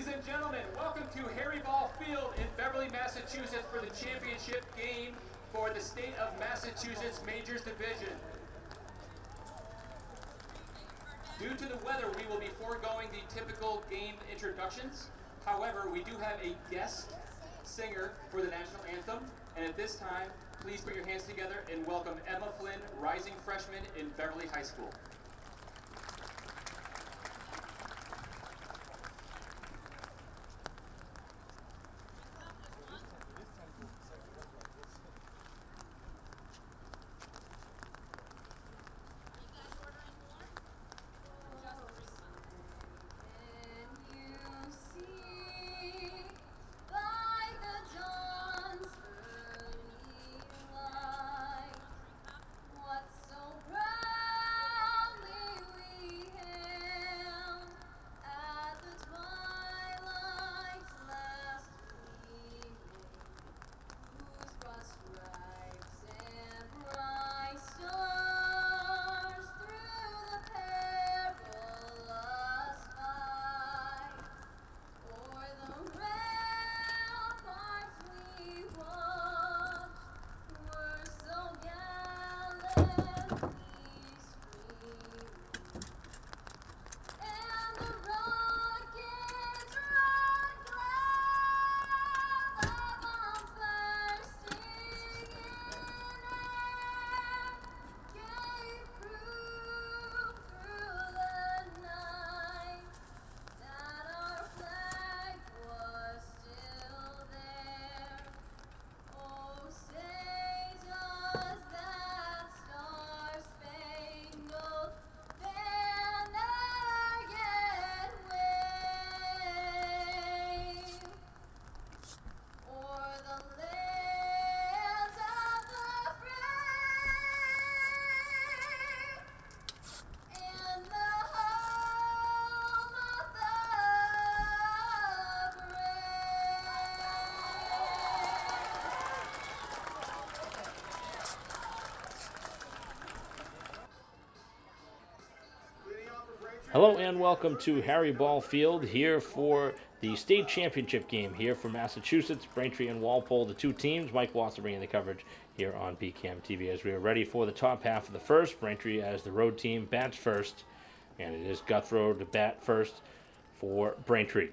Ladies and gentlemen, welcome to Harry Ball Field in Beverly, Massachusetts for the championship game for the State of Massachusetts Majors Division. Due to the weather, we will be foregoing the typical game introductions. However, we do have a guest singer for the national anthem. And at this time, please put your hands together and welcome Emma Flynn, rising freshman in Beverly High School. Hello and welcome to Harry Ball Field here for the state championship game here for Massachusetts, Braintree and Walpole, the two teams. Mike Watson bringing the coverage here on BCAM TV as we are ready for the top half of the first. Braintree as the road team bats first, and it is Guthrow to bat first for Braintree.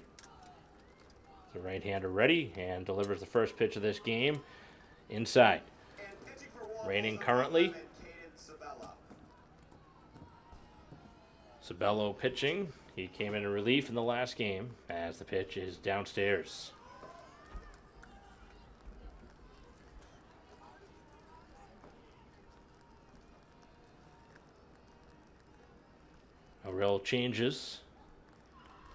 The right-hander ready and delivers the first pitch of this game inside. Raining currently. Sabello pitching. He came in relief in the last game as the pitch is downstairs. A real changes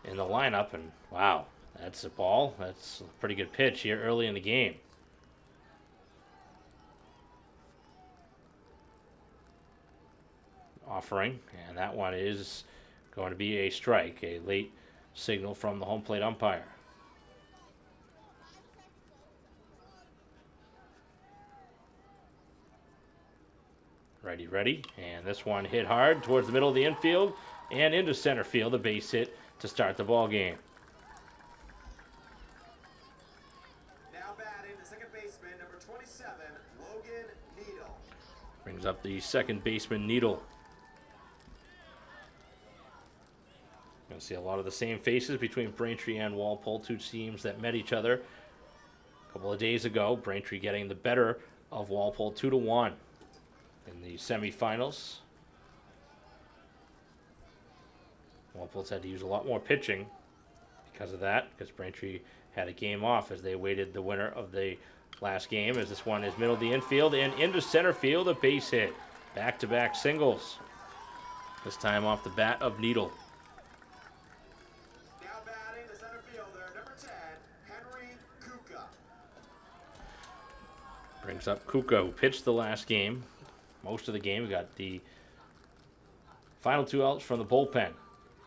in the lineup, and wow, that's a ball. That's a pretty good pitch here early in the game. Offering, and that one is going to be a strike, a late signal from the home plate umpire. Ready, and this one hit hard towards the middle of the infield and into center field, a base hit to start the ball game. Now batting the second baseman, number 27, Logan Needle. Brings up the second baseman, Needle. Going to see a lot of the same faces between Braintree and Walpole, two teams that met each other a couple of days ago. Braintree getting the better of Walpole 2-1 in the semifinals. Walpole's had to use a lot more pitching because of that, because Braintree had a game off as they awaited the winner of the last game, as this one is middle of the infield and into center field, a base hit. Back-to-back singles. This time off the bat of Needle. Brings up Kuka, who pitched the last game. Most of the game, we got the final two outs from the bullpen.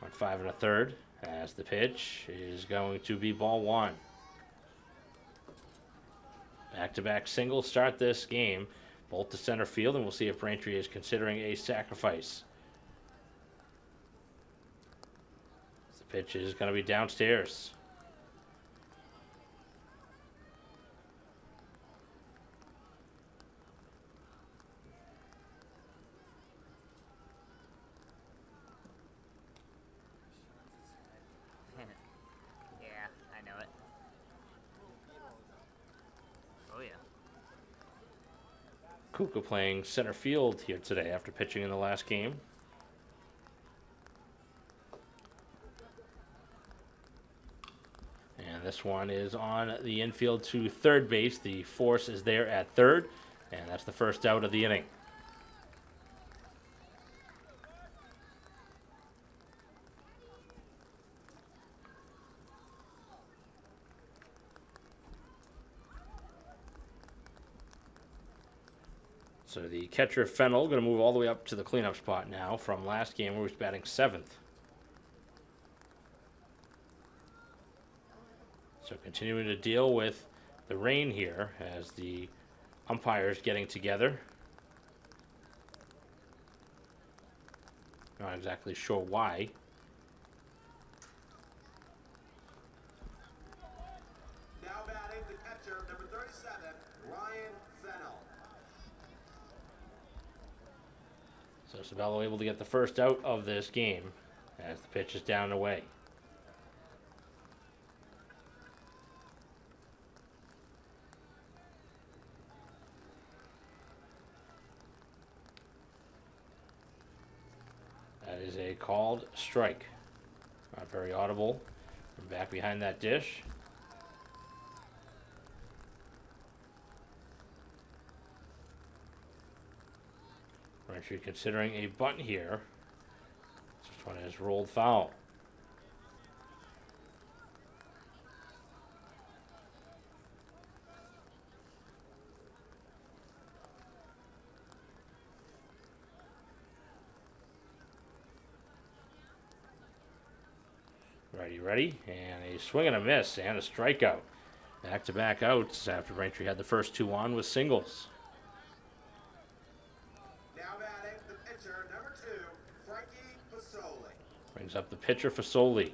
On 5 1/3, as the pitch is going to be ball one. Back-to-back singles start this game, both to center field, and we'll see if Braintree is considering a sacrifice. The pitch is going to be downstairs. Kuka playing center field here today after pitching in the last game. And this one is on the infield to third base. The force is there at third, and that's the first out of the inning. So the catcher Fennel going to move all the way up to the cleanup spot now from last game where he was batting seventh. So continuing to deal with the rain here as the umpires getting together. Not exactly sure why. Now batting the catcher, number 37, Ryan Fennel. So Sabello able to get the first out of this game as the pitch is down and away. That is a called strike. Not very audible from back behind that dish. Braintree considering a bunt here. This one is rolled foul. Ready, and a swing and a miss and a strikeout. Back-to-back outs after Braintree had the first two on with singles. Now batting the pitcher, number 2, Frankie Fasoli. Brings up the pitcher Fasoli.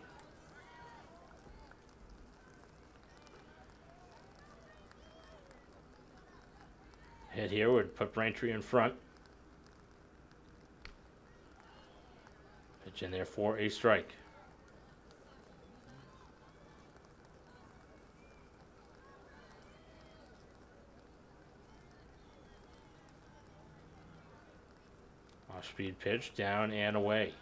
Hit here would put Braintree in front. Pitch in there for a strike. Off-speed pitch, down and away.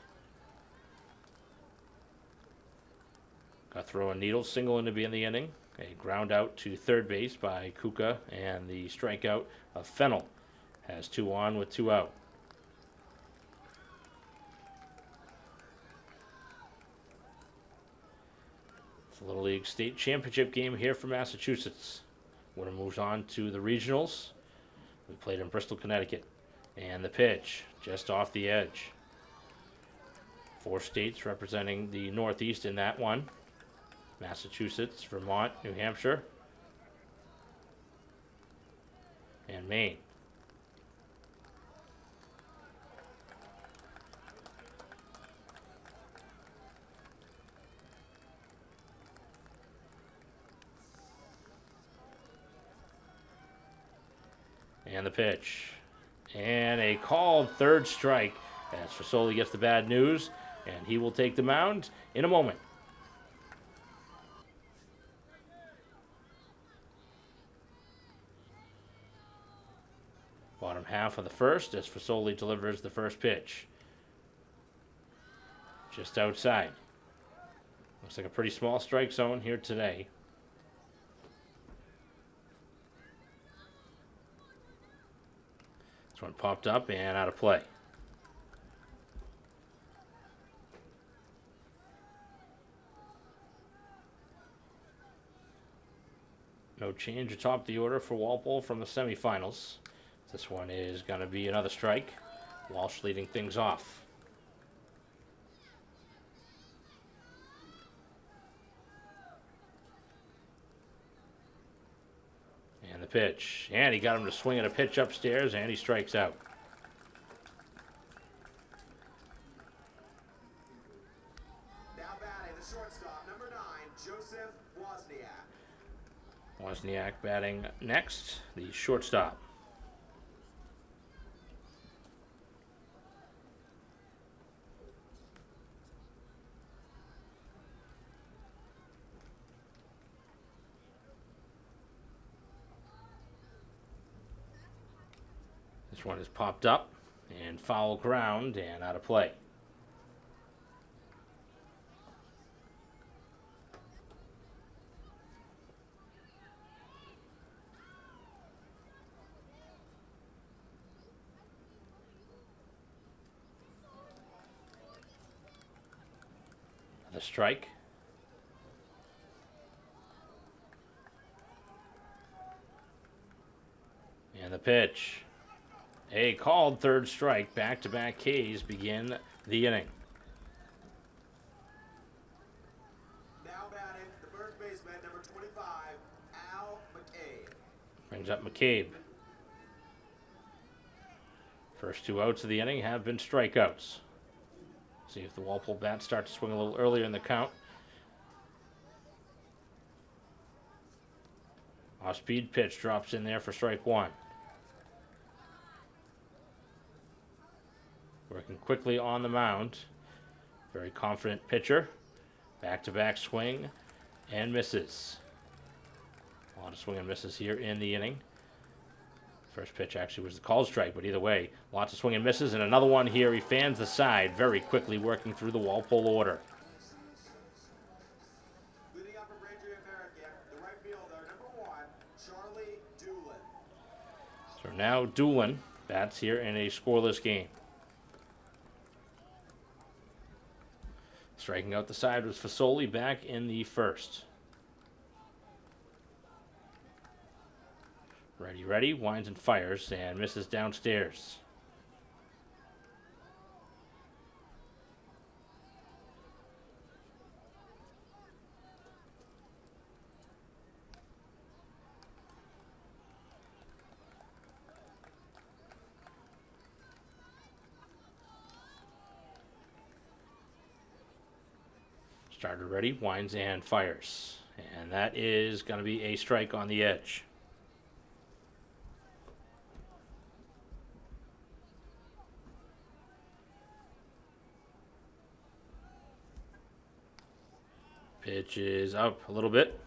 Got to throw a needle single in to be in the inning. A ground out to third base by Kuka, and the strikeout of Fennel. Has two on with two out. It's a Little League State Championship game here for Massachusetts. Winner moves on to the regionals. We played in Bristol, Connecticut. And the pitch, just off the edge. 4 states representing the Northeast in that one. Massachusetts, Vermont, New Hampshire, and Maine. And the pitch. And a called third strike as Fasoli gets the bad news, and he will take the mound in a moment. Bottom half of the first as Fasoli delivers the first pitch. Just outside. Looks like a pretty small strike zone here today. This one popped up and out of play. No change atop the order for Walpole from the semifinals. This one is going to be another strike. Walsh leading things off. And the pitch. And he got him to swing at a pitch upstairs, and he strikes out. Now batting the shortstop, number 9, Joseph Wozniak. Wozniak batting next, the shortstop. This one is popped up and foul ground and out of play. The strike. And the pitch. A called third strike. Back-to-back Ks begin the inning. Now batting, the first baseman, number 25, Al McCabe. Brings up McCabe. First two outs of the inning have been strikeouts. See if the Walpole bats start to swing a little earlier in the count. Off-speed pitch drops in there for strike one. Working quickly on the mound. Very confident pitcher. Back-to-back swing and misses. A lot of swing and misses here in the inning. First pitch actually was the called strike, but either way, lots of swing and misses. And another one here. He fans the side very quickly, working through the Walpole order. Leading up for Braintree American, the right fielder, number 1, Charlie Doolin. So now Doolin bats here in a scoreless game. Striking out the side was Fasoli back in the first. Ready, winds and fires and misses downstairs. Starter ready, winds and fires. And that is going to be a strike on the edge. Pitch is up a little bit.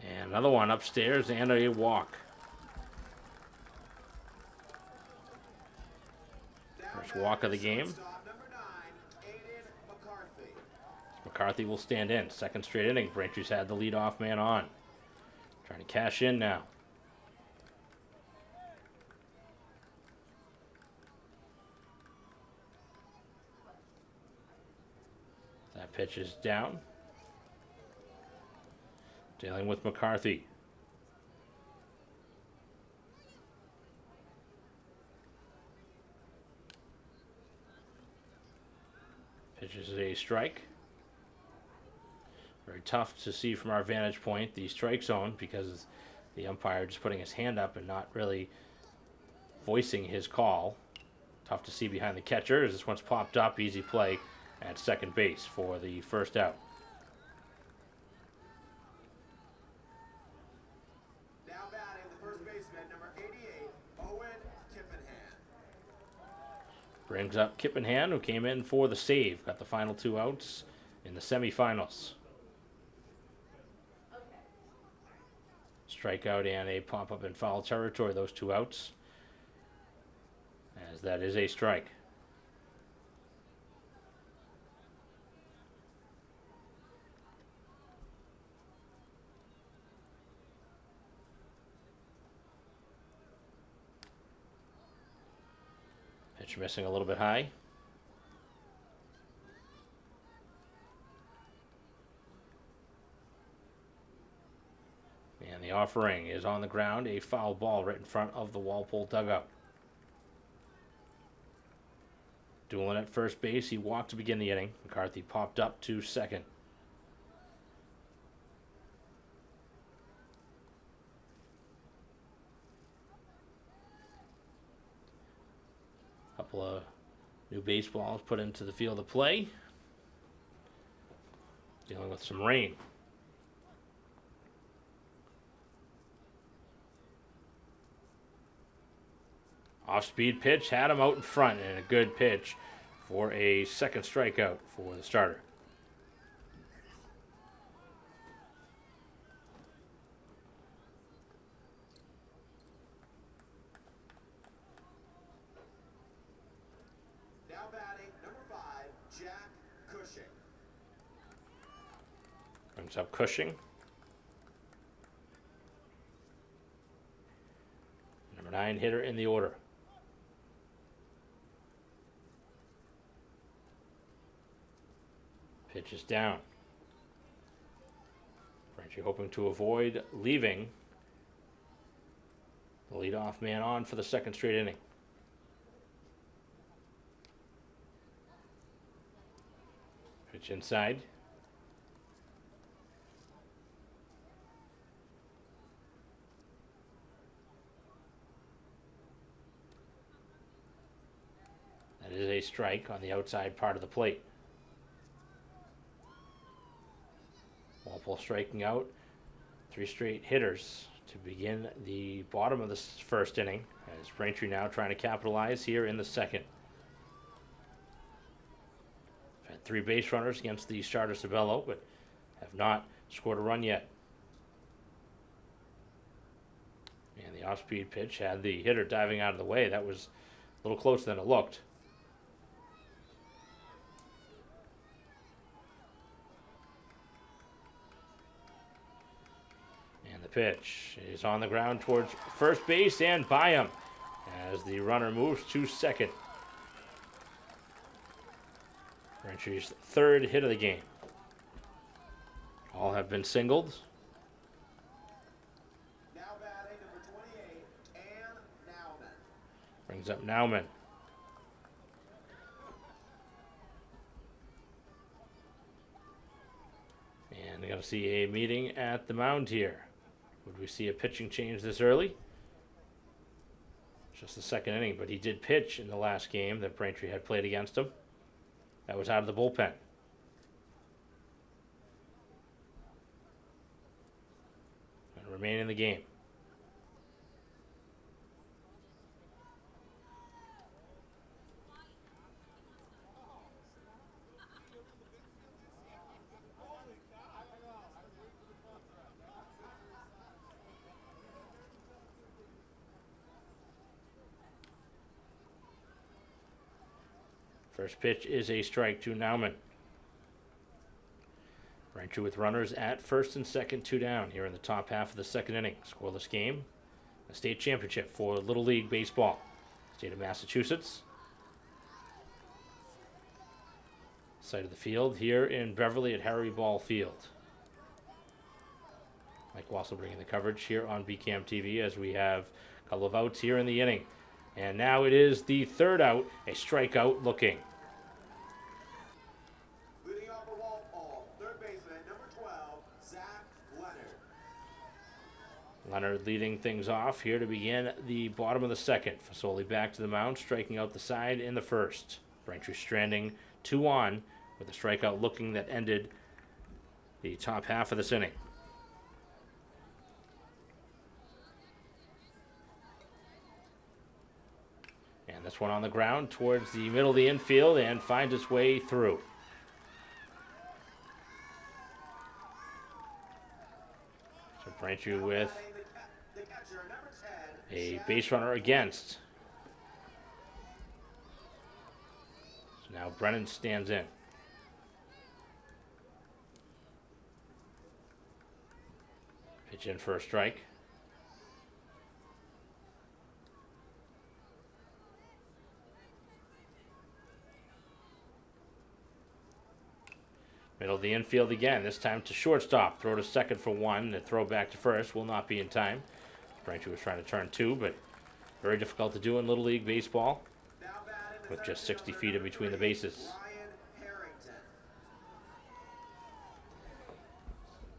And another one upstairs and a walk. First walk of the game. McCarthy will stand in. Second straight inning. Braintree's had the leadoff man on. Trying to cash in now. That pitch is down. Dealing with McCarthy. Pitch is a strike. Very tough to see from our vantage point, the strike zone, because the umpire just putting his hand up and not really voicing his call. Tough to see behind the catcher as this one's popped up. Easy play at second base for the first out. Now batting, the first baseman, number 88, Owen Kippenham. Brings up Kippenham, who came in for the save. Got the final two outs in the semifinals. Strikeout and a pop-up in foul territory, those two outs, as that is a strike. Pitch missing a little bit high. And the offering is on the ground, a foul ball right in front of the Walpole dugout. Doolin at first base, he walked to begin the inning. McCarthy popped up to second. Couple of new baseballs put into the field of play. Dealing with some rain. Off-speed pitch had him out in front, and a good pitch for a second strikeout for the starter. Now batting, number 5, Jack Cushing. Brings up Cushing. Number 9 hitter in the order. Pitch is down. Braintree hoping to avoid leaving the leadoff man on for the second straight inning. Pitch inside. That is a strike on the outside part of the plate. Walpole striking out 3 straight hitters to begin the bottom of the first inning, as Braintree now trying to capitalize here in the second. Had 3 base runners against the starter Sabello, but have not scored a run yet. And the off-speed pitch had the hitter diving out of the way. That was a little closer than it looked. Pitch is on the ground towards first base and by him as the runner moves to second. Braintree's 3rd hit of the game. All have been singled. Now batting, number 28, Ann Nauman. Brings up Nauman. And they're going to see a meeting at the mound here. Would we see a pitching change this early? Just the second inning, but he did pitch in the last game that Braintree had played against him. That was out of the bullpen. And remain in the game. First pitch is a strike to Nauman. Braintree with runners at first and second, 2 down here in the top half of the second inning. Scoreless game. A state championship for Little League Baseball. State of Massachusetts. Site of the field here in Beverly at Harry Ball Field. Mike Wassel bringing the coverage here on BCAM TV as we have a couple of outs here in the inning. And now it is the 3rd out, a strikeout looking. Leading off for Walpole, 3rd baseman, number 12, Zach Leonard. Leonard leading things off here to begin the bottom of the second. Fasoli back to the mound, striking out the side in the first. Braintree stranding 2 on with a strikeout looking that ended the top half of this inning. And this one on the ground towards the middle of the infield and finds its way through. So Braintree with The catcher, number 10, a base runner against. So now Brennan stands in. Pitch in for a strike. Middle of the infield again, this time to shortstop. Throw to second for 1. The throw back to first will not be in time. Braintree was trying to turn 2, but very difficult to do in Little League Baseball now batting the with just 60 number feet in between the bases. Ryan Harrington.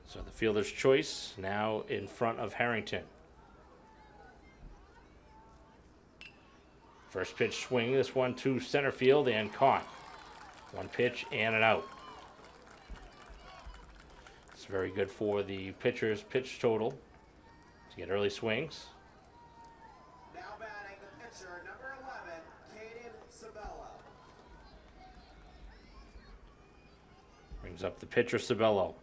So the fielder's choice now in front of Harrington. First pitch swing, this one to center field and caught. 1 pitch and an out. It's very good for the pitcher's pitch total to get early swings. Now batting the pitcher, number Brings up the pitcher, Sabello.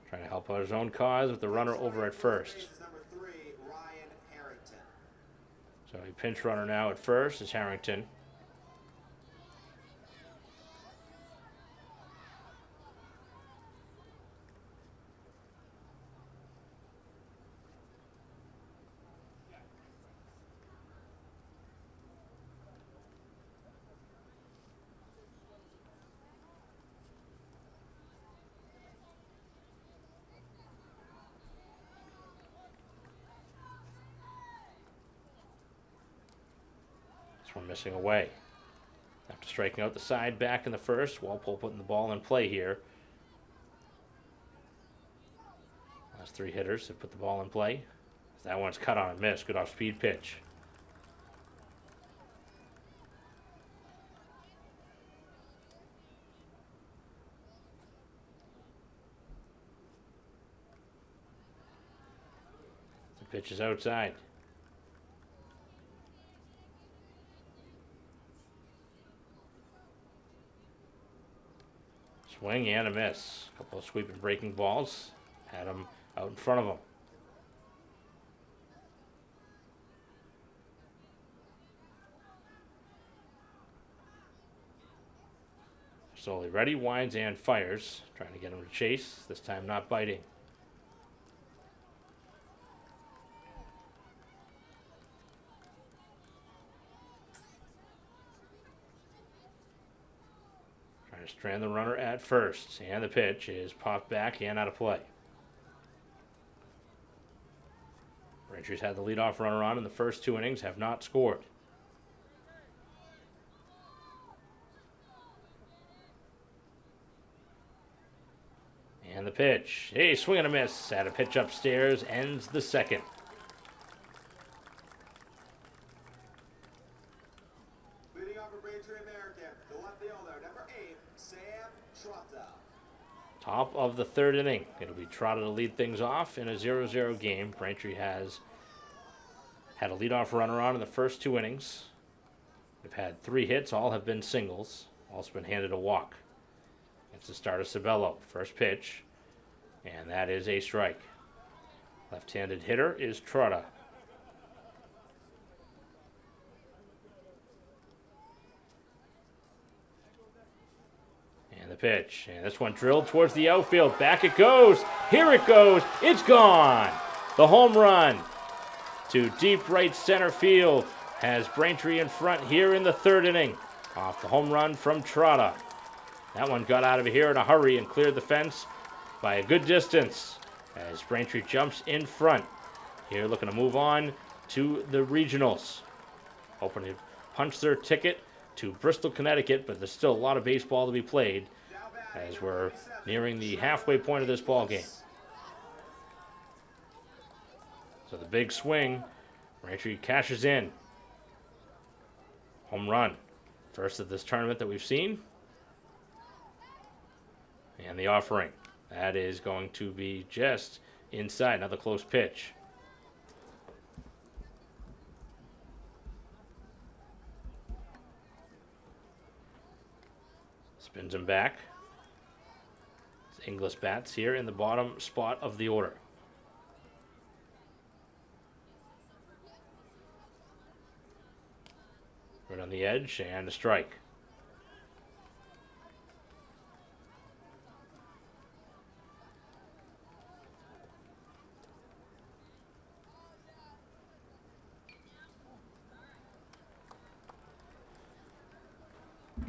Trying to help out his own cause with the runner over at first. Number 3, Ryan Harrington. So a pinch runner now at first is Harrington. This one missing away. After striking out the side back in the first, Walpole putting the ball in play here. Last 3 hitters have put the ball in play. That one's cut on and missed. Good off-speed pitch. The pitch is outside. Swing and a miss. A couple of sweeping breaking balls. Had him out in front of him. Slowly ready, winds and fires. Trying to get him to chase. This time not biting. Strand the runner at first, and the pitch is popped back and out of play. Braintree's had the leadoff runner on in the first 2 innings, have not scored. And the pitch, hey, swing and a miss. Had a pitch upstairs, ends the second. Leading off for Braintree American, the left fielder, number 8, Sam Trotta. Top of the 3rd inning. It'll be Trotta to lead things off in a 0-0 game. Braintree has had a leadoff runner on in the first 2 innings. They've had 3 hits. All have been singles. Also been handed a walk. It's the starter, Sabello. First pitch. And that is a strike. Left-handed hitter is Trotta. And the pitch. And this one drilled towards the outfield. Back it goes. Here it goes. It's gone. The home run to deep right center field has Braintree in front here in the 3rd inning. Off the home run from Trotta. That one got out of here in a hurry and cleared the fence by a good distance as Braintree jumps in front. Here looking to move on to the regionals. Hoping to punch their ticket to Bristol, Connecticut, but there's still a lot of baseball to be played as we're nearing the halfway point of this ball game. So the big swing, Braintree cashes in. Home run. First of this tournament that we've seen. And the offering. That is going to be just inside. Another close pitch. Spins him back. It's Inglis bats here in the bottom spot of the order. Right on the edge and a strike.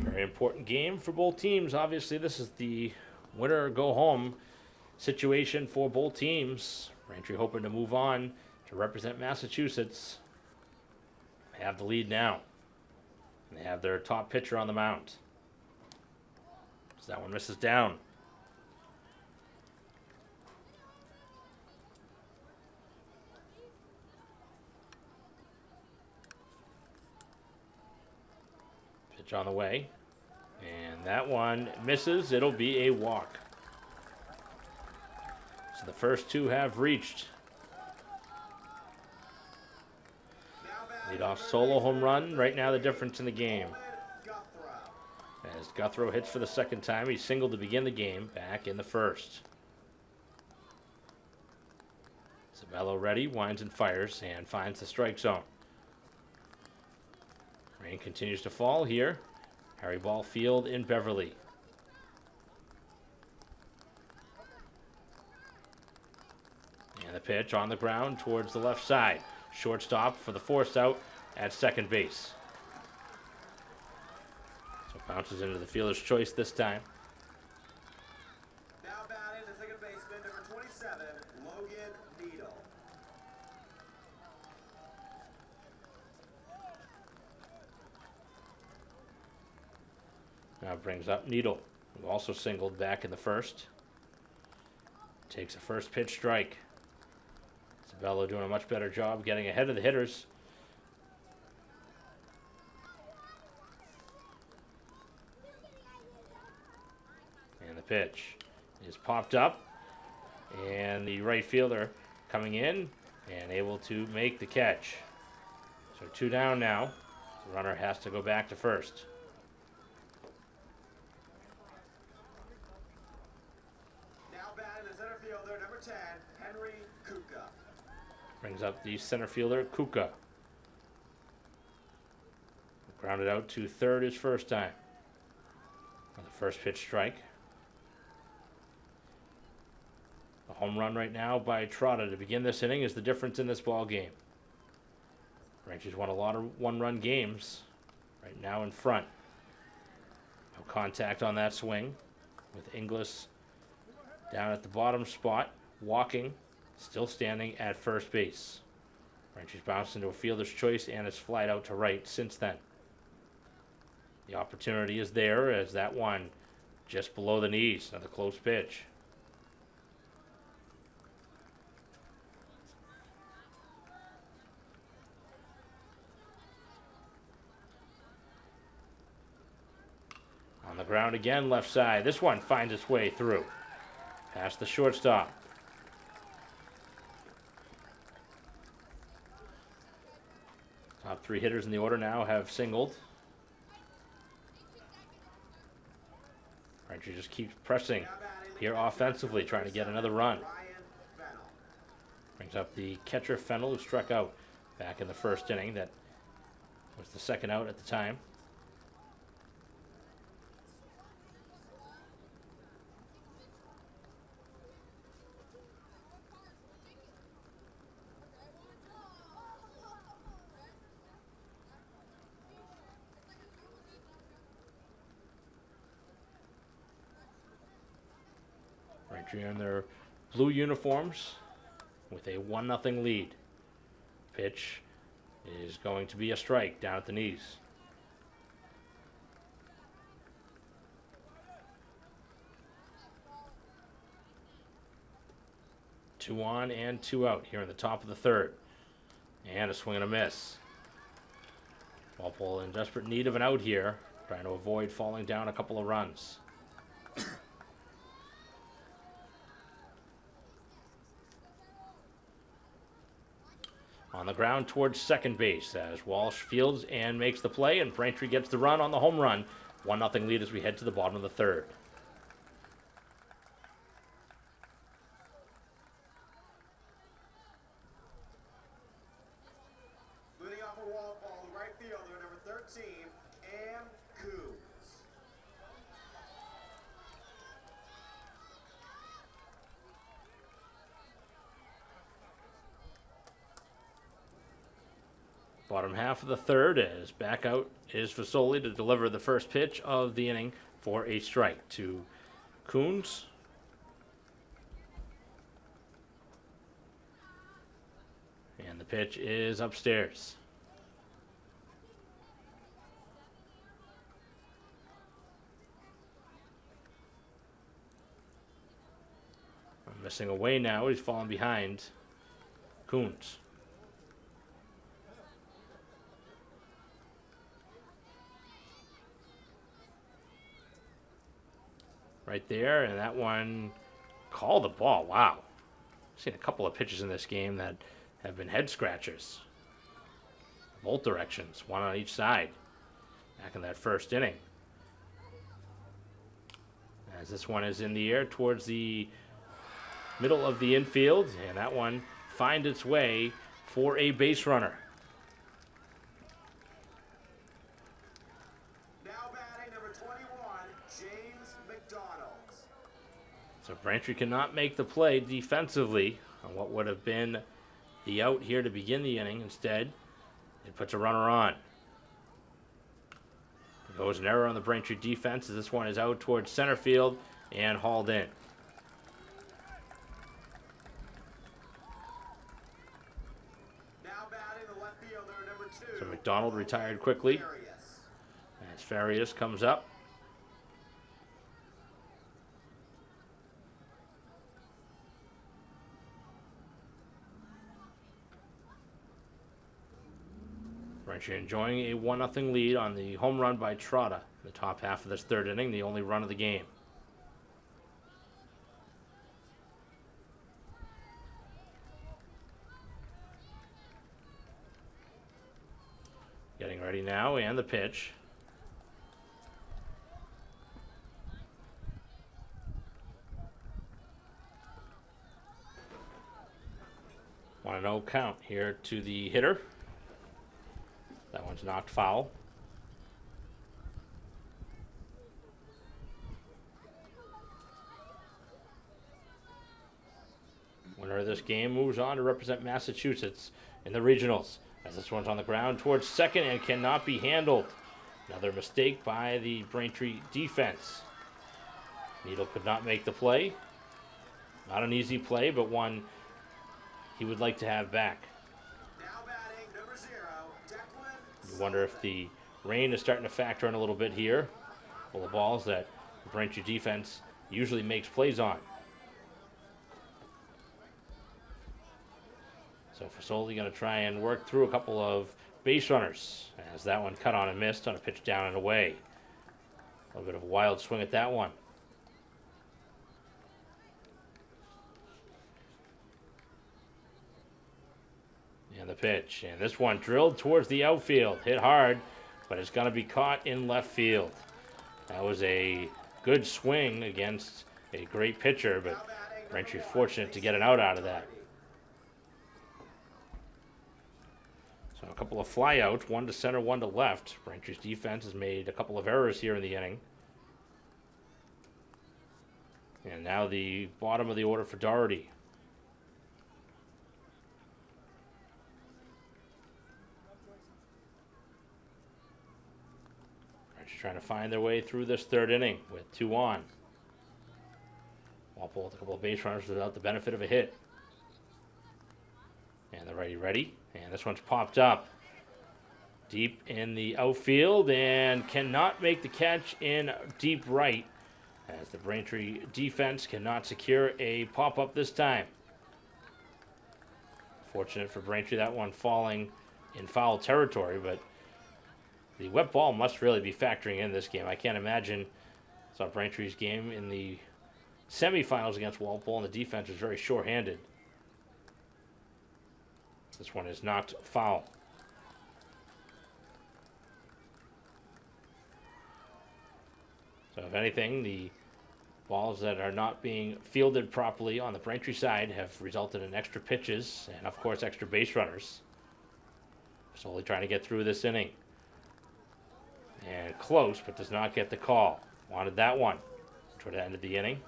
Very important game for both teams. Obviously, this is the winner or go home situation for both teams. Braintree hoping to move on to represent Massachusetts. They have the lead now. They have their top pitcher on the mound. So that one misses down. Pitch on the way. And that one misses. It'll be a walk. So the first 2 have reached. Leadoff solo home run. Right now the difference in the game. As Guthrow hits for the second time. He singled to begin the game back in the first. Sabello ready, winds and fires, and finds the strike zone. Rain continues to fall here. Harry Ball Field in Beverly. And the pitch on the ground towards the left side. Shortstop for the forced out at second base. So bounces into the fielder's choice this time. Now batting the second baseman, number 27, Logan Needle. Now brings up Needle, who also singled back in the first. Takes a first pitch strike. Sabello doing a much better job getting ahead of the hitters. And the pitch is popped up. And the right fielder coming in and able to make the catch. So 2 down now. The runner has to go back to first. Now batting the center fielder, number 10, Henry Kuka. Brings up the center fielder, Kuka. Grounded out to third his first time. On the first pitch strike. The home run right now by Trotta to begin this inning is the difference in this ball game. Rangers won a lot of one-run games. Right now in front. No contact on that swing. With Inglis down at the bottom spot, walking, still standing at first base. Rangers bounced into a fielder's choice and has flied out to right since then. The opportunity is there as that one just below the knees. Another close pitch. On the ground again, left side. This one finds its way through. Past the shortstop. Top 3 hitters in the order now have singled. Braintree just keeps pressing here offensively, trying to get another run. Brings up the catcher Fennell, who struck out back in the first inning. That was the second out at the time. Braintree in their blue uniforms with a 1-0 lead. Pitch is going to be a strike down at the knees. Two on and 2 out here in the top of the third. And a swing and a miss. Walpole in desperate need of an out here, trying to avoid falling down a couple of runs. On the ground towards second base as Walsh fields and makes the play, and Braintree gets the run on the home run. 1-0 lead as we head to the bottom of the third. Leading off for Walpole, right fielder, number 13, Am Coons. Bottom half of the third as back out is Fasoli to deliver the first pitch of the inning for a strike to Coons. And the pitch is upstairs. Missing away now, he's falling behind Coons. Right there, and that one called the ball. Wow. I've seen a couple of pitches in this game that have been head scratchers. Both directions, one on each side. Back in that first inning. as this one is in the air towards the middle of the infield, and that one finds its way for a base runner. Now batting number 21, James McDonald. So Braintree cannot make the play defensively on what would have been the out here to begin the inning. Instead, it puts a runner on. There goes an error on the Braintree defense as this one is out towards center field and hauled in. Now batting the left fielder, number 2. So McDonald retired quickly Farias. as Farias comes up. Braintree enjoying a 1-0 lead on the home run by Trotta in the top half of this third inning, the only run of the game. Getting ready now, and the pitch. Want to know count here to the hitter. That one's knocked foul. Winner of this game moves on to represent Massachusetts in the regionals, as this one's on the ground towards second and cannot be handled. Another mistake by the Braintree defense. Needle could not make the play. Not an easy play, but one he would like to have back. Now batting number 0, Declan. You wonder if the rain is starting to factor in a little bit here. Full of balls that the Braintree defense usually makes plays on. So Fasoli going to try and work through a couple of base runners as that one cut on and missed on a pitch down and away. A little bit of a wild swing at that one. And the pitch. And this one drilled towards the outfield. Hit hard, but it's going to be caught in left field. That was a good swing against a great pitcher, but Braintree fortunate to get an out of that. So a couple of flyouts, one to center, one to left. Braintree's defense has made a couple of errors here in the inning. And now the bottom of the order for Doherty. Braintree trying to find their way through this third inning with 2 on. Walpole with a couple of base runners without the benefit of a hit. And the righty ready. And this one's popped up deep in the outfield and cannot make the catch in deep right, as the Braintree defense cannot secure a pop-up this time. Fortunate for Braintree, that one falling in foul territory, but the wet ball must really be factoring in this game. I can't imagine. Saw Braintree's game in the semifinals against Walpole, and the defense was very short-handed. This one is knocked foul. So if anything, the balls that are not being fielded properly on the Braintree side have resulted in extra pitches and, of course, extra base runners. Slowly trying to get through this inning. And close, but does not get the call. Wanted that one toward the end of the inning.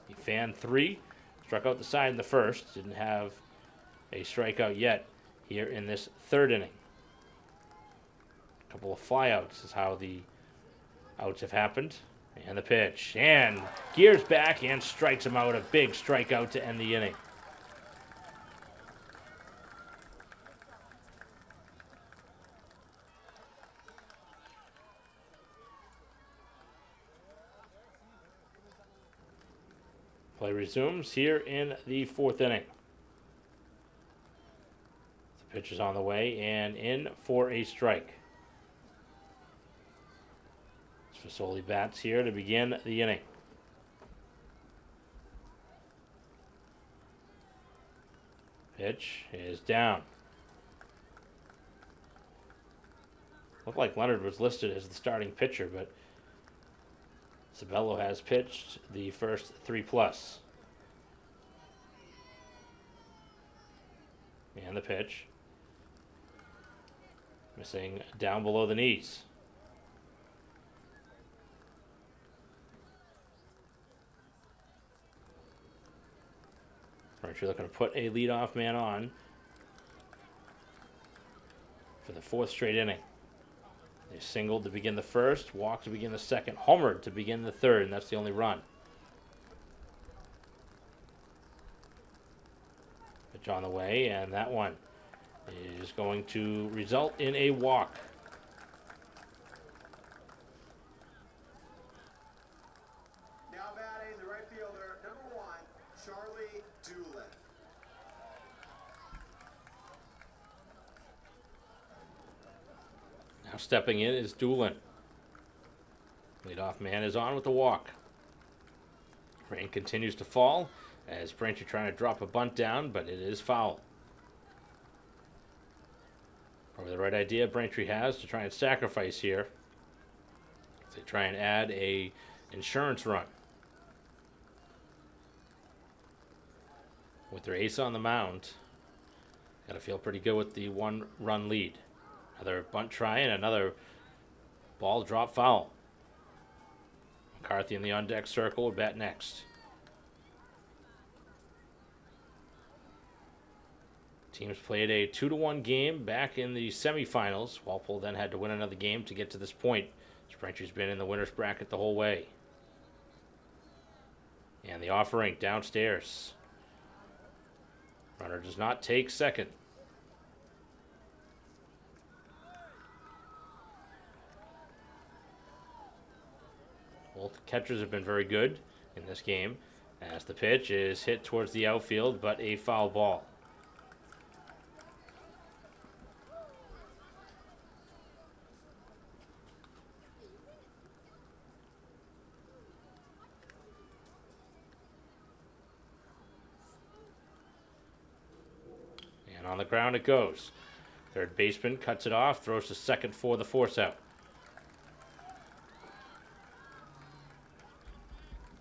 He fanned 3, struck out the side in the first, didn't have a strikeout yet here in this third inning. A couple of flyouts is how the outs have happened. And the pitch. And gears back and strikes him out. A big strikeout to end the inning. Play resumes here in the 4th inning. The pitch is on the way and in for a strike. Fasoli bats here to begin the inning. Pitch is down. Looked like Leonard was listed as the starting pitcher, but Sabello has pitched the first 3+. And the pitch. Missing down below the knees. Braintree looking to put a leadoff man on for the 4th straight inning. They singled to begin the first, walked to begin the second, homered to begin the third, and that's the only run. Pitch on the way, and that one is going to result in a walk. Now batting the right fielder, number 1, Charlie Doolin. Now stepping in is Doolin. Leadoff man is on with the walk. Rain continues to fall as Braintree trying to drop a bunt down, but it is foul. Probably the right idea Braintree has to try and sacrifice here. They try and add a insurance run. With their ace on the mound, got to feel pretty good with the 1-run lead. Another bunt try and another ball drop foul. McCarthy in the on-deck circle will bat next. Teams played a 2-1 game back in the semifinals. Walpole then had to win another game to get to this point. Braintree's been in the winner's bracket the whole way. And the offering downstairs. Runner does not take second. Both catchers have been very good in this game as the pitch is hit towards the outfield, but a foul ball. And on the ground it goes. Third baseman cuts it off, throws to second for the force out.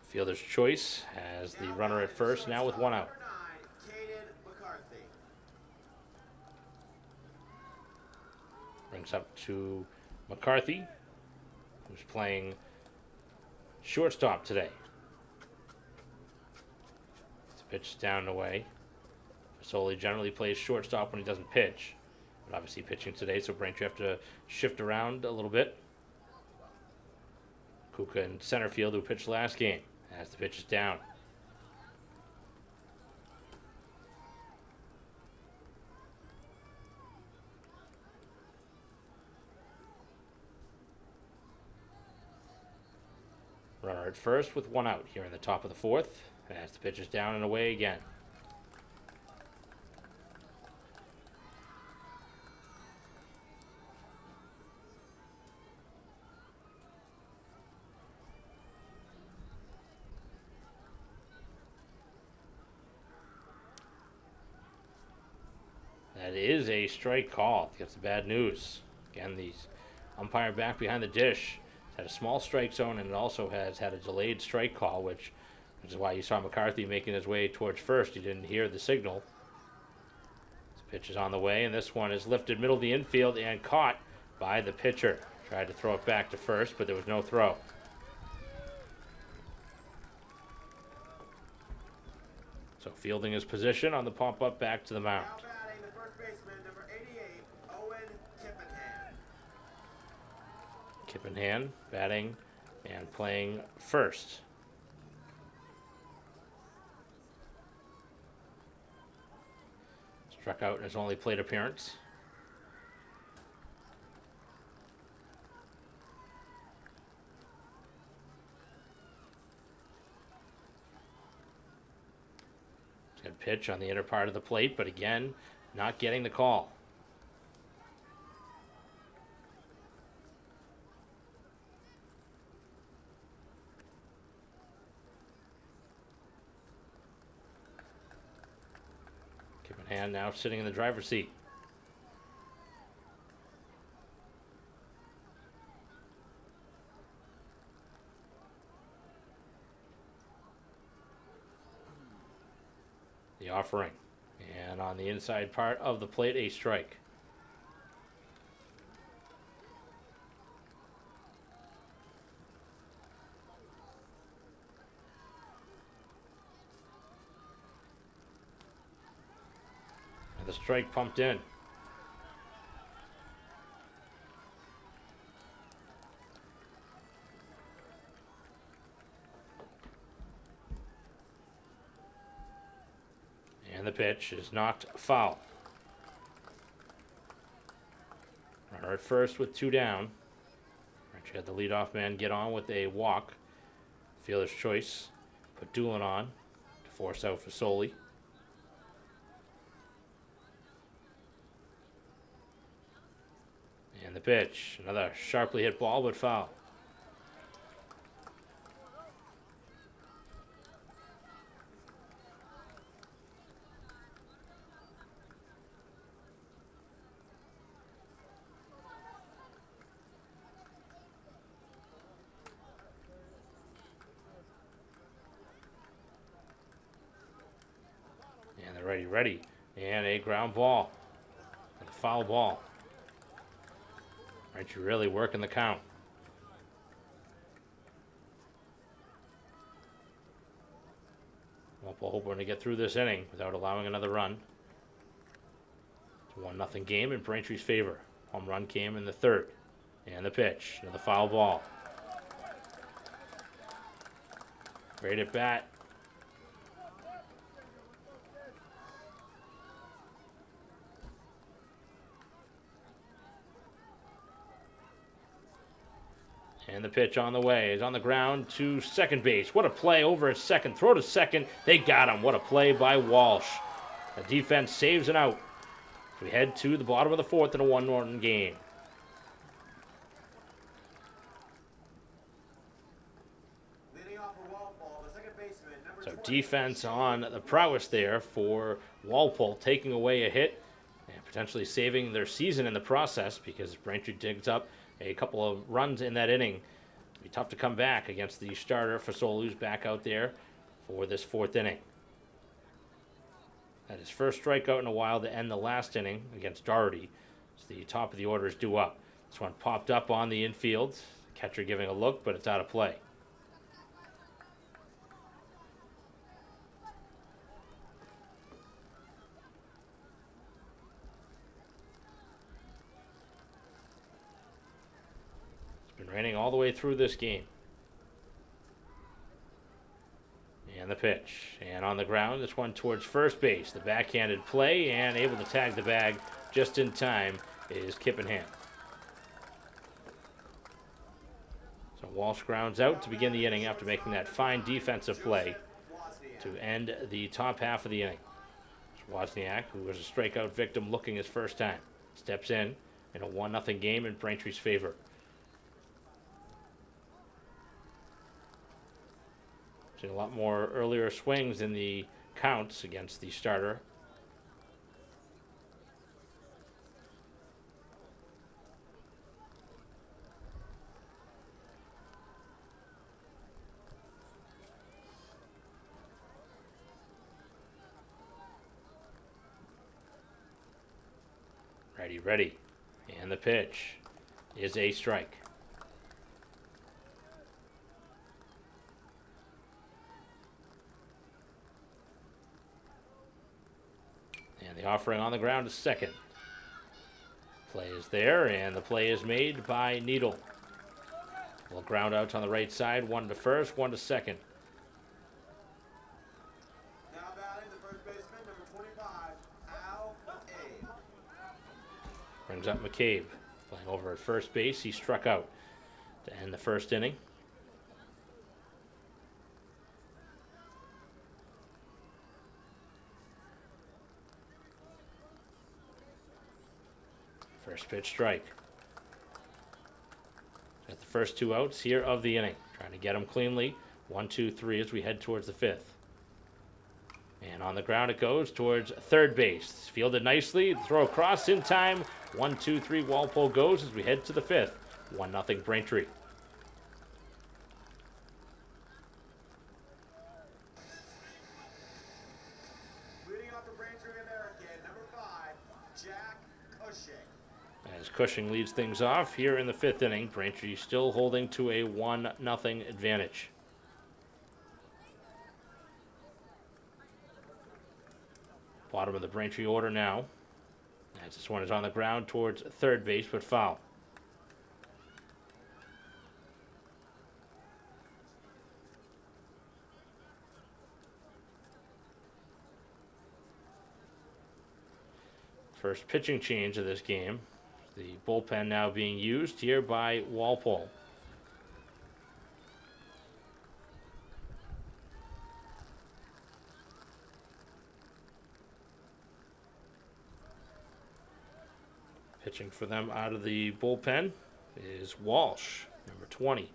Fielder's choice has the runner at first, now with 1 out. Brings up to McCarthy, who's playing shortstop today. The pitch is down and away. Solely generally plays shortstop when he doesn't pitch. But obviously pitching today, so Braintree have to shift around a little bit. Kuka in center field, who pitched last game, as the pitch is down. Runner at first with 1 out here in the top of the 4th, as the pitch is down and away again. That is a strike call. That's the bad news. Again, the umpire back behind the dish had a small strike zone, and it also has had a delayed strike call, which is why you saw McCarthy making his way towards first. He didn't hear the signal. This pitch is on the way, and this one is lifted middle of the infield and caught by the pitcher. Tried to throw it back to first, but there was no throw. So fielding his position on the pump up back to the mound. Kippenham batting and playing first. Struck out in his only plate appearance. Good pitch on the inner part of the plate, but again, not getting the call. And now sitting in the driver's seat. offering. And on the inside part of the plate, a strike. And the strike pumped in. And the pitch is knocked foul. Runner at first with 2 down. Braintree had the leadoff man get on with a walk. Fielder's choice. Put Doolin on to force out Fasoli. And the pitch. Another sharply hit ball, but foul. And they're ready. And a ground ball. And a foul ball. Braintree really working the count. Walpole hoping to get through this inning without allowing another run. It's a 1-0 game in Braintree's favor. Home run came in the 3rd. And the pitch. Another foul ball. Great at bat. And the pitch on the way is on the ground to second base. What a play over at second. Throw to second. They got him. What a play by Walsh. The defense saves an out. We head to the bottom of the 4th in a 1-1 game. Leading off for Walpole, the second baseman, number So 20. defense on the prowess there for Walpole, taking away a hit and potentially saving their season in the process, because Braintree digs up a couple of runs in that inning. It'll be tough to come back against the starter. Fasolu's back out there for this 4th inning. That is first strikeout in a while to end the last inning against Doherty. So the top of the order is due up. This one popped up on the infield. Catcher giving a look, but it's out of play. Been raining all the way through this game. And the pitch. And on the ground, this one towards first base. The backhanded play, and able to tag the bag just in time is Kippenham. So Walsh grounds out to begin the inning after making that fine defensive play to end the top half of the inning. Wozniak, who was a strikeout victim looking his first time, steps in a 1-0 game in Braintree's favor. Seen a lot more earlier swings in the counts against the starter. Ready. And the pitch is a strike. And the offering on the ground is second. Play is there, and the play is made by Needle. Little ground outs on the right side, 1 to first, 1 to second. Now batting the first baseman, number 25, Al McCabe. Brings up McCabe. Playing over at first base, he struck out to end the first inning. First pitch strike. Got the first 2 outs here of the inning. Trying to get them cleanly. 1, 2, 3 as we head towards the 5th. And on the ground it goes towards third base. Fielded nicely. Throw across in time. 1, 2, 3 Walpole goes as we head to the 5th. 1-0 Braintree. Leading off As Cushing leads things off here in the 5th inning, Braintree still holding to a 1-0 advantage. Bottom of the Braintree order now. As this one is on the ground towards third base, but foul. First pitching change of this game. The bullpen now being used here by Walpole. Pitching for them out of the bullpen is Walsh, number 20.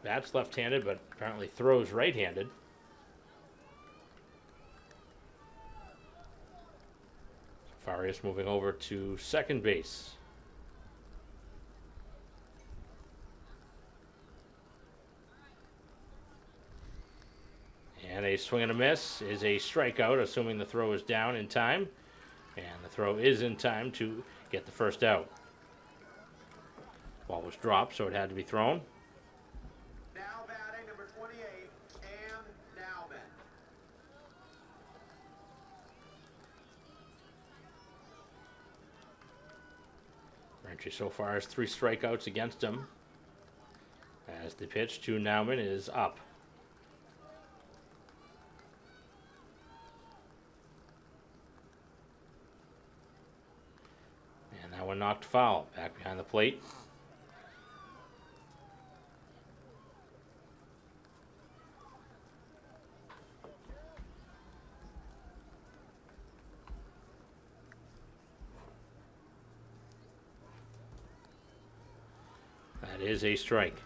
Bats left-handed, but apparently throws right-handed. Farias moving over to second base. And a swing and a miss is a strikeout, assuming the throw is down in time. And the throw is in time to get the first out. Ball was dropped, so it had to be thrown. Now batting number 28, Cam Nauman. Braintree so far has 3 strikeouts against him. As the pitch to Nauman is up. And that one knocked foul. Back behind the plate. That is a strike.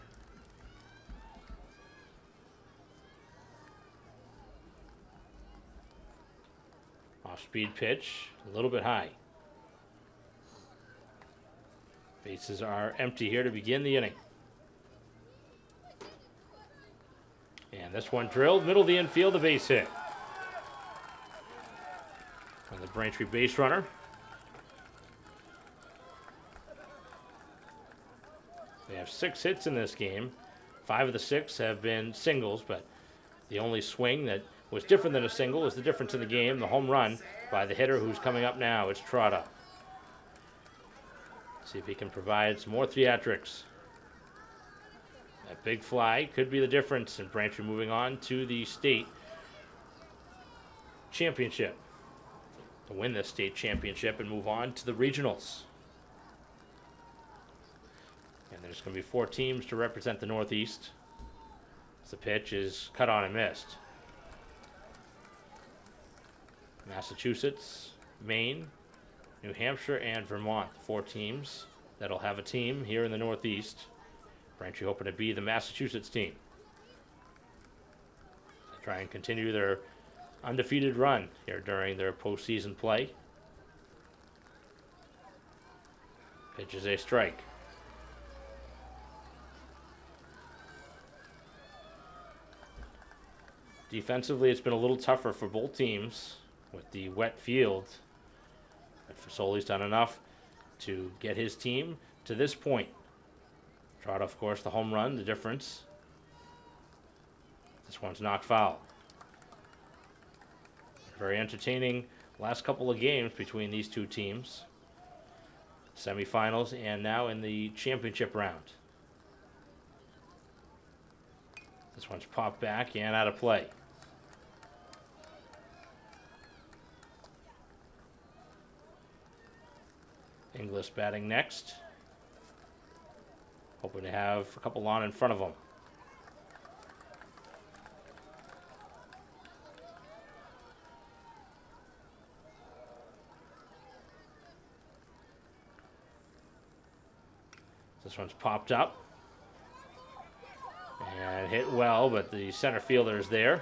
Off-speed pitch, a little bit high. Bases are empty here to begin the inning. And this one drilled, middle of the infield, a base hit. And the Braintree base runner. They have 6 hits in this game. 5 of the 6 have been singles, but the only swing that was different than a single is the difference in the game, the home run by the hitter who's coming up now. It's Trotta. See if he can provide some more theatrics. That big fly could be the difference in Braintree moving on to the state championship. To win this state championship and move on to the regionals. And there's going to be 4 teams to represent the Northeast. The pitch is cut on and missed. Massachusetts, Maine, New Hampshire, and Vermont. 4 teams that'll have a team here in the Northeast. Braintree hoping to be the Massachusetts team. They try and continue their undefeated run here during their postseason play. Pitch is a strike. Defensively, it's been a little tougher for both teams with the wet field. But Fasoli's done enough to get his team to this point. Trout, of course, the home run, the difference. This one's knocked foul. Very entertaining last couple of games between these 2 teams. Semifinals and now in the championship round. This one's popped back and out of play. Inglis batting next. Hoping to have a couple on in front of him. This one's popped up. And hit well, but the center fielder is there.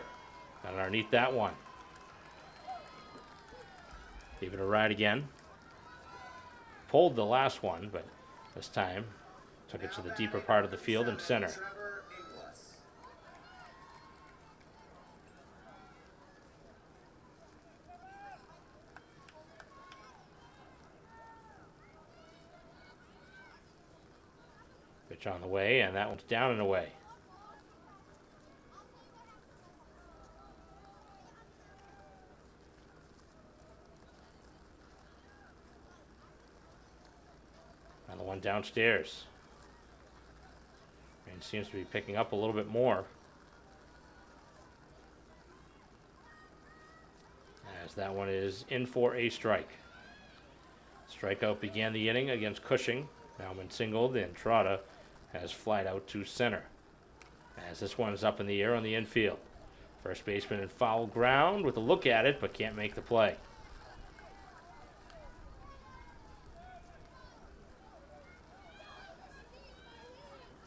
Got underneath that one. Gave it a ride again. Pulled the last one, but this time took it to the deeper part of the field and center. Pitch on the way, and that one's down and away. And the one downstairs. Rain seems to be picking up a little bit more. As that one is in for a strike. Strikeout began the inning against Cushing. Bauman singled, and Trotta has flied out to center. As this one is up in the air on the infield. First baseman in foul ground with a look at it, but can't make the play.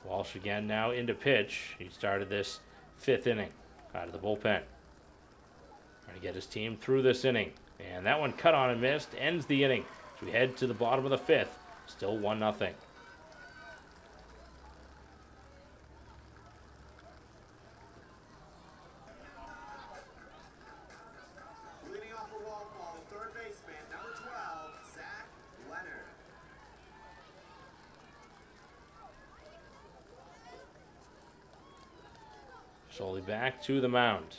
Walsh again now into pitch. He started this 5th inning out of the bullpen. Trying to get his team through this inning. And that one cut on and missed. Ends the inning. As we head to the bottom of the 5th. Still 1-0. Leading off for Walpole, the third baseman, number 12, Zach Leonard. Slowly back to the mound.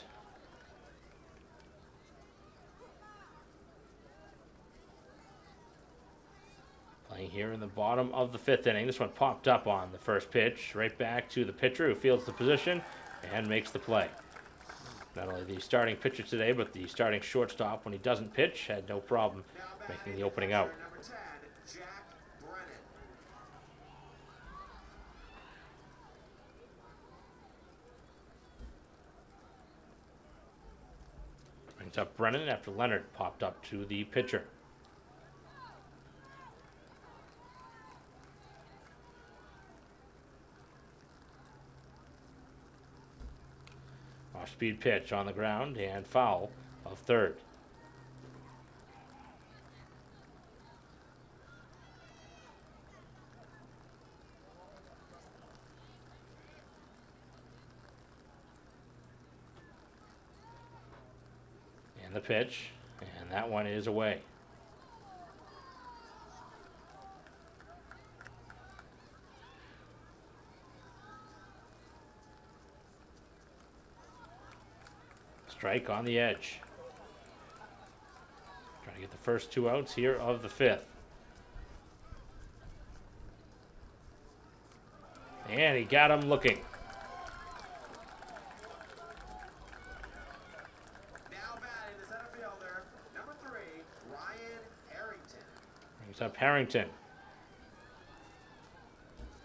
Playing here in the bottom of the 5th inning. This one popped up on the first pitch. Right back to the pitcher who fields the position and makes the play. Not only the starting pitcher today, but the starting shortstop, when he doesn't pitch, had no problem making the opening out. Number 10, Jack Brennan. Brings up Brennan after Leonard popped up to the pitcher. Off-speed pitch on the ground and foul of third. And the pitch, and that one is away. Strike on the edge. Trying to get the first 2 outs here of the 5th. And he got him looking. Now batting the center fielder, number 3, Ryan Harrington. Brings up Harrington.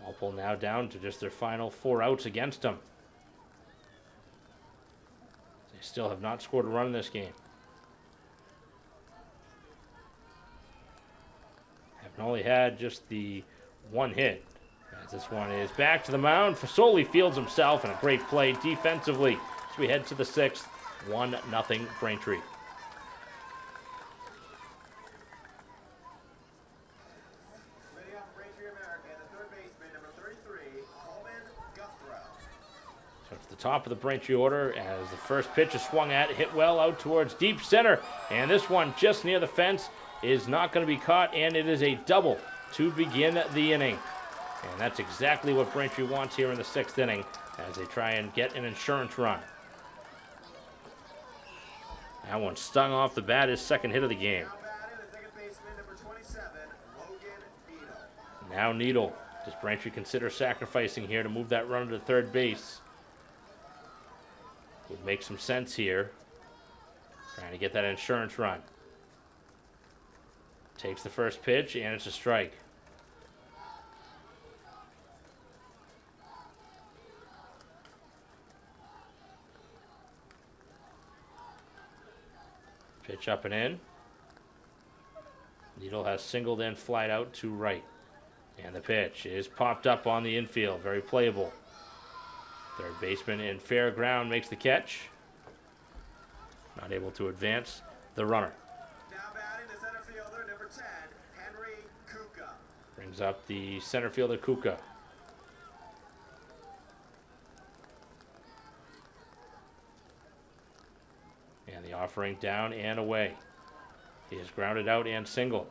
Walpole now down to just their final 4 outs against him. They still have not scored a run in this game. Have only had just the 1 hit. As this one is back to the mound. Fasoli fields himself, and a great play defensively as we head to the 6th. 1-0 Braintree. Leading off Braintree America, the third baseman, number 33, Coleman Guthrow. So it's the top of the Braintree order as the first pitch is swung at, hit well out towards deep center. And this one just near the fence is not going to be caught, and it is a double to begin the inning. And that's exactly what Braintree wants here in the 6th inning as they try and get an insurance run. That one stung off the bat, his 2nd hit of the game. Now batting the second baseman, number 27, Logan Needle. Now Needle. Does Braintree consider sacrificing here to move that runner to third base? Would make some sense here. Trying to get that insurance run. Takes the first pitch, and it's a strike. Pitch up and in. Needle has singled and flied out to right. And the pitch is popped up on the infield. Very playable. Third baseman in fair ground makes the catch. Not able to advance the runner. Now batting the center fielder, number 10, Henry Kuka. Brings up the center fielder Kuka. And the offering down and away. He is grounded out and singled.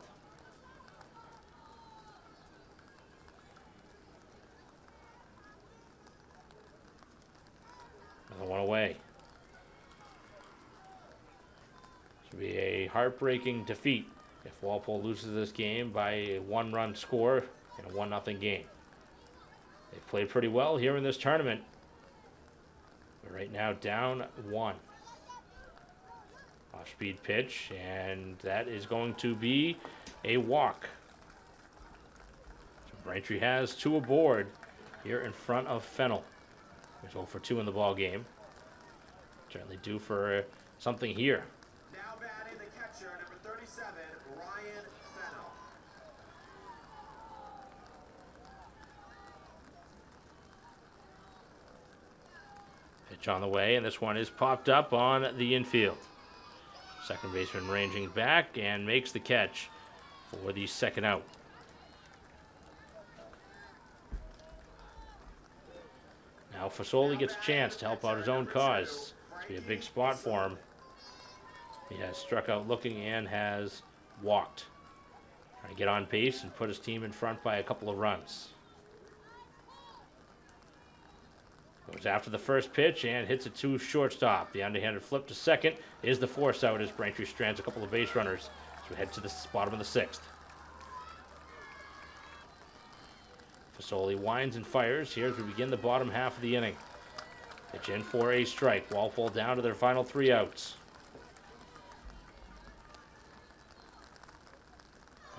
This will be a heartbreaking defeat if Walpole loses this game by a one-run score in a 1-0 game. They've played pretty well here in this tournament. But right now down 1. Off-speed pitch, and that is going to be a walk. So Braintree has 2 aboard here in front of Fennel. He's 0 for 2 in the ball game. Certainly due for something here. Now batting the catcher, number 37, Ryan Fennel. Pitch on the way, and this one is popped up on the infield. Second baseman ranging back and makes the catch for the second out. Now Fasoli gets a chance to help out his own cause. This will be a big spot for him. He has struck out looking and has walked. Trying to get on pace and put his team in front by a couple of runs. Goes after the first pitch and hits it to shortstop. The underhanded flip to second is the force out as Braintree strands a couple of base runners as we head to the bottom of the 6th. Fasoli winds and fires here as we begin the bottom half of the inning. Pitch in for a strike. Walpole down to their final 3 outs.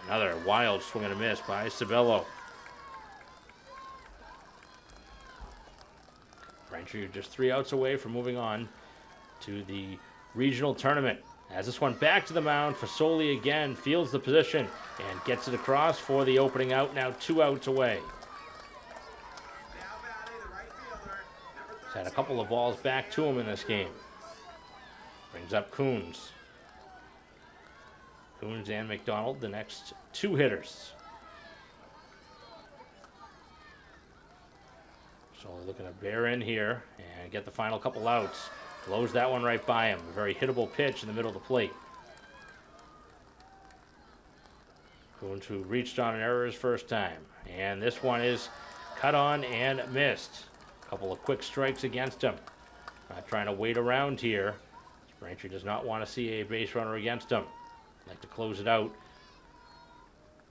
Another wild swing and a miss by Sabello. Braintree just 3 outs away from moving on to the regional tournament. As this one back to the mound, Fasoli again fields the position and gets it across for the opening out. Now 2 outs away. He's had a couple of balls back to him in this game. Brings up Coons. Coons and McDonald, the next 2 hitters. So looking to bear in here and get the final couple outs. Blows that one right by him. A very hittable pitch in the middle of the plate. Coons, who reached on an error his first time. And this one is cut on and missed. A couple of quick strikes against him. Not trying to wait around here. Braintree does not want to see a base runner against him. Like to close it out.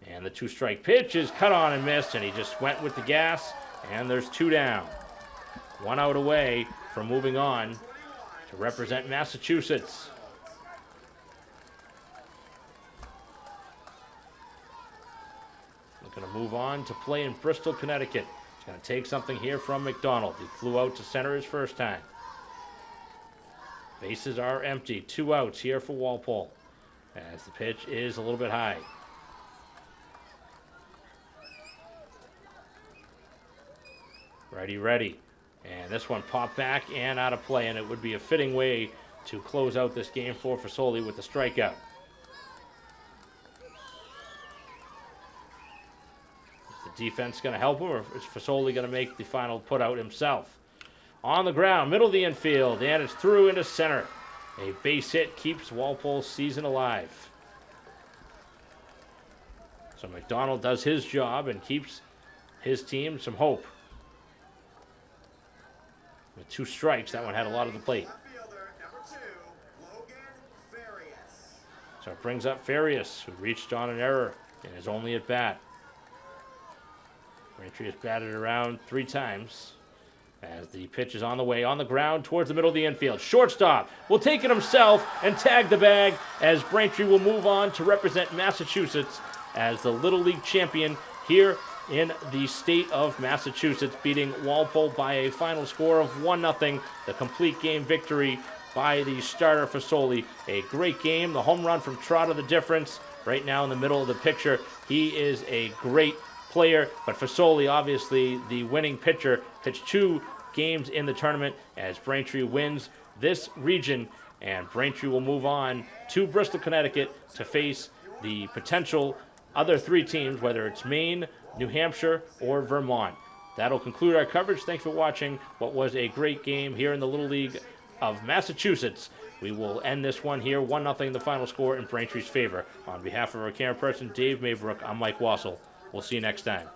And the 2-strike pitch is cut on and missed, and he just went with the gas. And there's 2 down. 1 out away from moving on to represent Massachusetts. Looking to move on to play in Bristol, Connecticut. He's going to take something here from McDonald. He flew out to center his first time. Bases are empty. 2 outs here for Walpole as the pitch is a little bit high. Ready. And this one popped back and out of play, and it would be a fitting way to close out this game for Fasoli with the strikeout. Is the defense going to help him, or is Fasoli going to make the final put out himself? On the ground, middle of the infield, and it's through into center. A base hit keeps Walpole's season alive. So McDonald does his job and keeps his team some hope. With 2 strikes, that one had a lot of the plate. So it brings up Farias, who reached on an error in his only at bat. Braintree has batted around 3 times as the pitch is on the way, on the ground towards the middle of the infield. Shortstop will take it himself and tag the bag as Braintree will move on to represent Massachusetts as the Little League champion here in the state of Massachusetts, beating Walpole by a final score of 1-0. The complete game victory by the starter Fasoli. A great game. The home run from Trotter, the difference. Right now in the middle of the picture, he is a great player, but Fasoli, obviously the winning pitcher, pitched 2 games in the tournament as Braintree wins this region, and Braintree will move on to Bristol, Connecticut to face the potential other 3 teams, whether it's Maine, New Hampshire, or Vermont. That'll conclude our coverage. Thanks for watching what was a great game here in the Little League of Massachusetts. We will end this one here, 1-0 the final score in Braintree's favor. On behalf of our camera person, Dave Maybrook, I'm Mike Wassel. We'll see you next time.